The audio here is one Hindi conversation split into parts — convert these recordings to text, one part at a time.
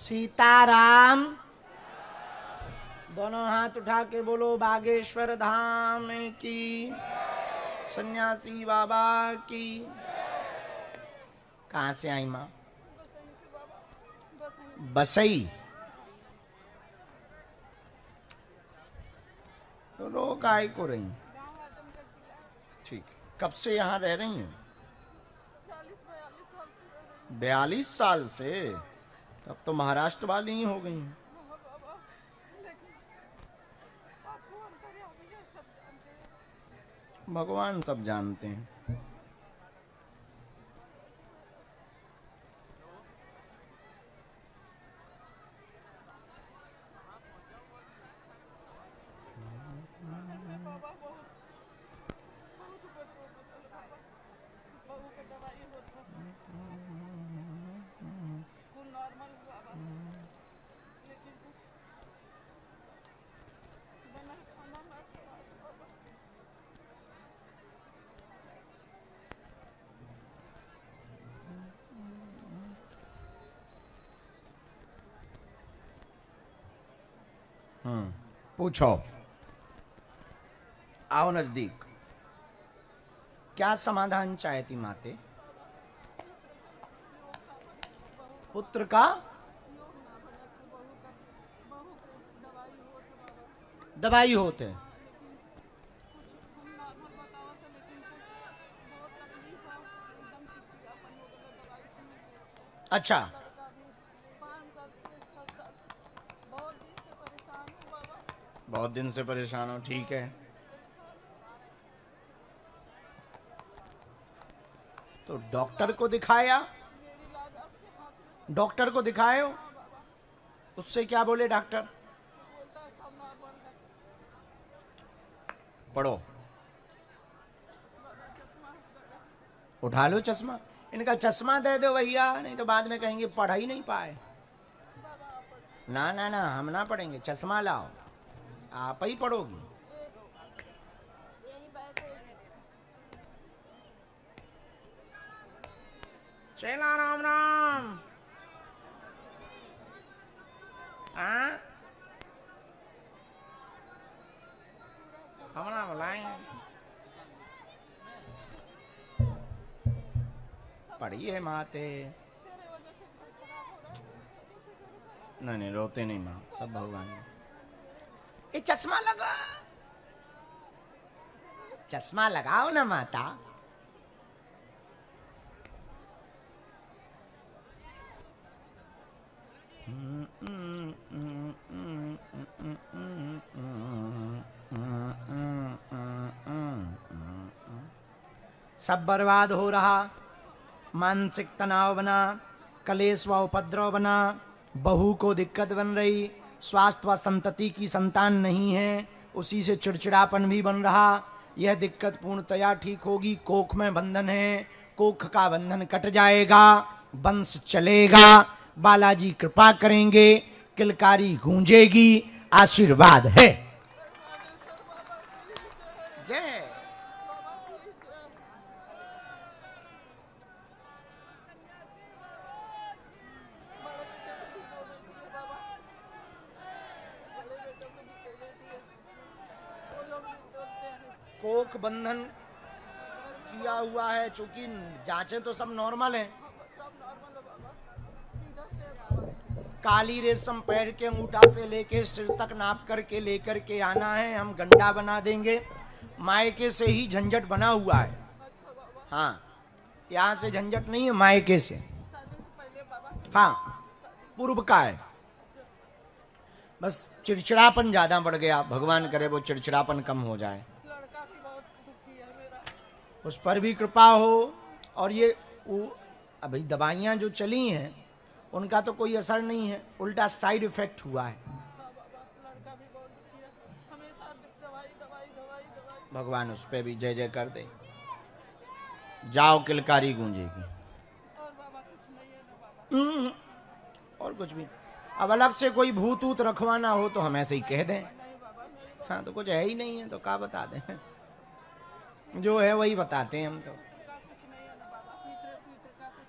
सीताराम। दोनों हाथ उठा के बोलो बागेश्वर धाम की, सन्यासी बाबा की। कहाँ से आई माँ? बसई। तो रो काय को रही? ठीक। कब से यहाँ रह रही हैं? 42 साल से। तब तो महाराष्ट्र वाली ही हो गई हैं। भगवान सब जानते हैं। पूछो, आओ नजदीक। क्या समाधान चाहती माते? पुत्र का दवाई होते। अच्छा, बहुत दिन से परेशान हो। ठीक है, तो डॉक्टर को दिखाया? डॉक्टर को दिखाए हो? उससे क्या बोले डॉक्टर? पढ़ो, उठा लो चश्मा। इनका चश्मा दे दो भैया, नहीं तो बाद में कहेंगे पढ़ ही नहीं पाए। ना ना ना, हम ना पढ़ेंगे, चश्मा लाओ, आप ही पढ़ोगी। चला राम राम। हम ना बुलाएंगे। पढ़िए माते। नहीं नहीं, रोते नहीं माँ, सब भगवान। ये चश्मा लगा, चश्मा लगाओ ना माता। सब बर्बाद हो रहा, मानसिक तनाव बना, कलेश व उपद्रव बना, बहू को दिक्कत बन रही, स्वास्थ्य व संतति की संतान नहीं है, उसी से चिड़चिड़ापन भी बन रहा। यह दिक्कत पूर्णतया ठीक होगी। कोख में बंधन है, कोख का बंधन कट जाएगा, वंश चलेगा, बालाजी कृपा करेंगे, किलकारी गूंजेगी, आशीर्वाद है। जय। कोख बंधन किया हुआ है, चूंकि जांचें तो सब नॉर्मल हैं। काली रेशम पैर के अंगूठा से लेके सिर तक नाप करके लेकर के आना है, हम गंडा बना देंगे। मायके से ही झंझट बना हुआ है। हाँ, यहाँ से झंझट नहीं है, मायके से। हाँ, पूर्व का है। बस चिड़चिड़ापन ज्यादा बढ़ गया, भगवान करे वो चिड़चिड़ापन कम हो जाए, उस पर भी कृपा हो। और ये अभी दवाइयाँ जो चली हैं उनका तो कोई असर नहीं है, उल्टा साइड इफेक्ट हुआ है। भगवान उस पर भी जय जय कर दे। जाओ, किलकारी गूंजेगी। और कुछ भी। अब अलग से कोई भूत ऊत रखवाना हो तो हम ऐसे ही कह दें। हाँ, तो कुछ है ही नहीं है तो क्या बता दें, जो है वही बताते हैं हम तो।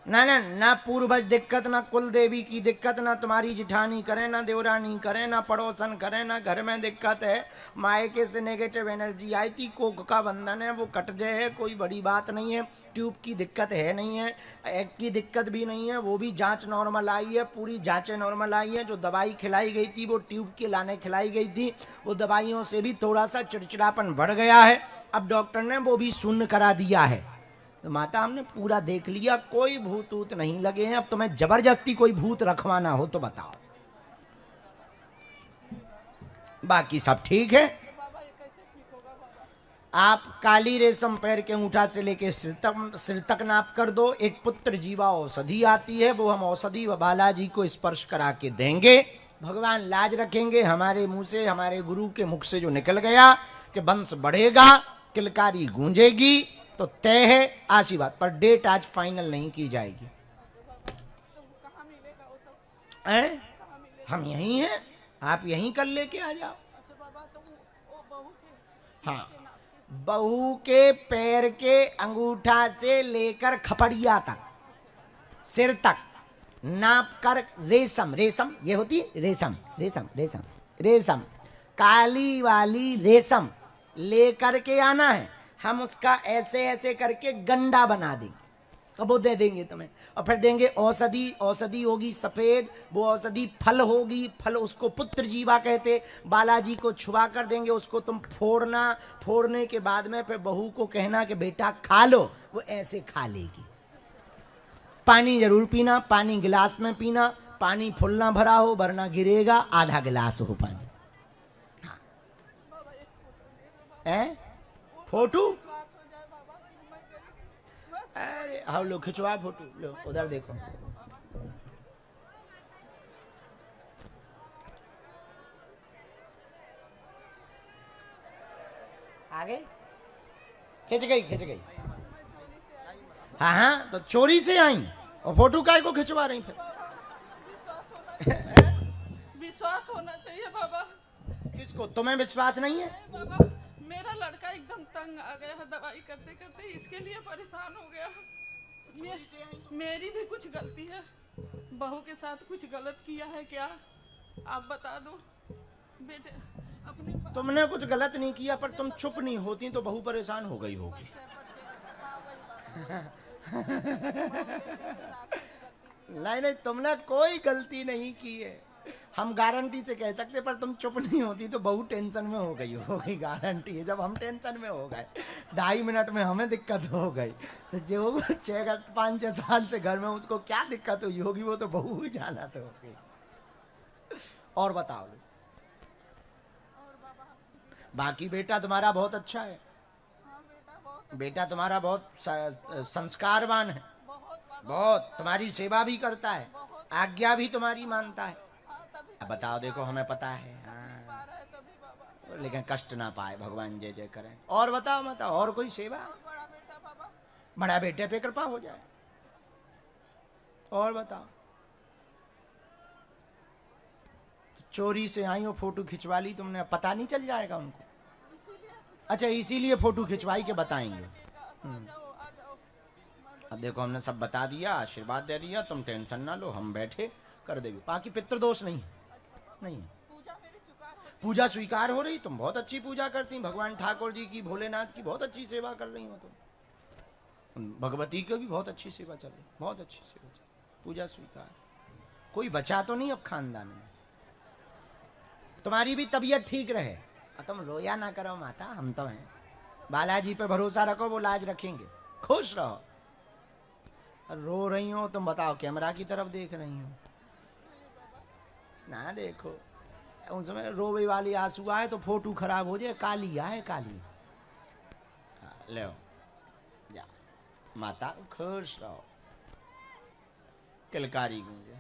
ना ना ना पूर्वज दिक्कत, ना कुल देवी की दिक्कत, ना तुम्हारी जिठानी करे, ना देवरानी करे, ना पड़ोसन करे, ना घर में दिक्कत है। मायके से नेगेटिव एनर्जी आई थी, कोक का बंधन है वो कट जाए है, कोई बड़ी बात नहीं है। ट्यूब की दिक्कत है नहीं है, एग की दिक्कत भी नहीं है, वो भी जांच नॉर्मल आई है, पूरी जांचें नॉर्मल आई है। जो दवाई खिलाई गई थी वो ट्यूब के लाने खिलाई गई थी, वो दवाइयों से भी थोड़ा सा चिड़चिड़ापन बढ़ गया है। अब डॉक्टर ने वो भी शून्य करा दिया है। तो माता हमने पूरा देख लिया, कोई भूत ऊत नहीं लगे हैं। अब तुम्हें जबरदस्ती कोई भूत रखवाना हो तो बताओ, बाकी सब ठीक है। आप काली रेशम पैर के अंगूठा से लेके सिर तक नाप कर दो। एक पुत्र जीवा औषधि आती है, वो हम औषधि बालाजी को स्पर्श करा के देंगे। भगवान लाज रखेंगे, हमारे मुंह से, हमारे गुरु के मुख से जो निकल गया कि वंश बढ़ेगा, किलकारी गूंजेगी, तो तय है आशीर्वाद। पर डेट आज फाइनल नहीं की जाएगी। हम यहीं हैं, आप यहीं कर लेके आ जाओ। हाँ, बहू के पैर के अंगूठा से लेकर खपड़िया तक, सिर तक नाप कर, रेशम, रेशम ये होती है रेशम, रेशम रेशम रेशम, काली वाली रेशम लेकर के आना है। हम उसका ऐसे ऐसे करके गंडा बना देंगे, अब वो दे देंगे तुम्हें। और फिर देंगे औषधि, औषधि होगी सफेद, वो औषधि फल होगी, फल उसको पुत्र जीवा कहते। बालाजी को छुआ कर देंगे, उसको तुम फोड़ना, फोड़ने के बाद में फिर बहू को कहना कि बेटा खा लो, वो ऐसे खा लेगी। पानी जरूर पीना, पानी गिलास में पीना, पानी फुलना भरा हो, वरना गिरेगा, आधा गिलास हो पानी। हाँ। फोटो, अरे हाँ लो खिंचवा फोटो, लो उधर देखो। आगे खिंच गई, खिंच गई। हाँ हाँ, तो चोरी से आई और फोटो काय को खिंचवा रही फिर? विश्वास होना चाहिए बाबा। किसको? तुम्हें विश्वास नहीं है? बाबा, मेरा लड़का एकदम तंग आ गया है दवाई करते करते, इसके लिए परेशान हो गया। मेरी भी कुछ गलती है, बहू के साथ कुछ गलत किया है क्या? आप बता दो बेटे। अपने तुमने कुछ गलत नहीं किया, पर तुम चुप नहीं होती तो बहू परेशान हो गई होगी। नहीं नहीं, तुमने कोई गलती नहीं की है, हम गारंटी से कह सकते। पर तुम चुप नहीं होती तो बहू टेंशन में हो गई होगी, गारंटी है। जब हम टेंशन में हो गए, 2.5 मिनट में हमें दिक्कत हो गई, तो जो 5-6 साल से घर में उसको क्या दिक्कत हुई होगी, वो तो बहू ही जाना तो होगी। और बताओ। बाकी बेटा तुम्हारा बहुत अच्छा है, बेटा तुम्हारा बहुत संस्कारवान है, बहुत तुम्हारी सेवा भी करता है, आज्ञा भी तुम्हारी मानता है। अब बताओ, देखो हमें पता है। हाँ, लेकिन कष्ट ना पाए, भगवान जय जय करें। और बताओ, बताओ और कोई सेवा? बड़ा बेटे पे कृपा हो जाए। और बताओ। चोरी से आई हो, फोटो खिंचवा ली तुमने, पता नहीं चल जाएगा उनको? अच्छा, इसीलिए फोटो खिंचवाई के बताएंगे। अब देखो, हमने सब बता दिया, आशीर्वाद दे दिया, तुम टेंशन ना लो, हम बैठे कर देंगे। बाकी पितृदोष नहीं, नहीं। पूजा स्वीकार हो रही, तुम बहुत अच्छी पूजा करती, भगवान ठाकुर जी की, भोलेनाथ की बहुत अच्छी सेवा कर रही हो तुम, भगवती की भी बहुत अच्छी सेवा चल रही, बहुत अच्छी सेवा चल रही, पूजा स्वीकार। कोई बचा तो नहीं अब खानदान में? तुम्हारी भी तबीयत ठीक रहे, तुम रोया ना करो माता, हम तो हैं। बालाजी पे भरोसा रखो, वो लाज रखेंगे, खुश रहो। रो रही हो तुम, बताओ, कैमरा की तरफ देख रही हो ना, देखो उस समय रोवे वाली आंसू आए तो फोटो खराब हो जाए। काली आए, काली ले जा, माता खुश रहो, किलकारी गूंजे।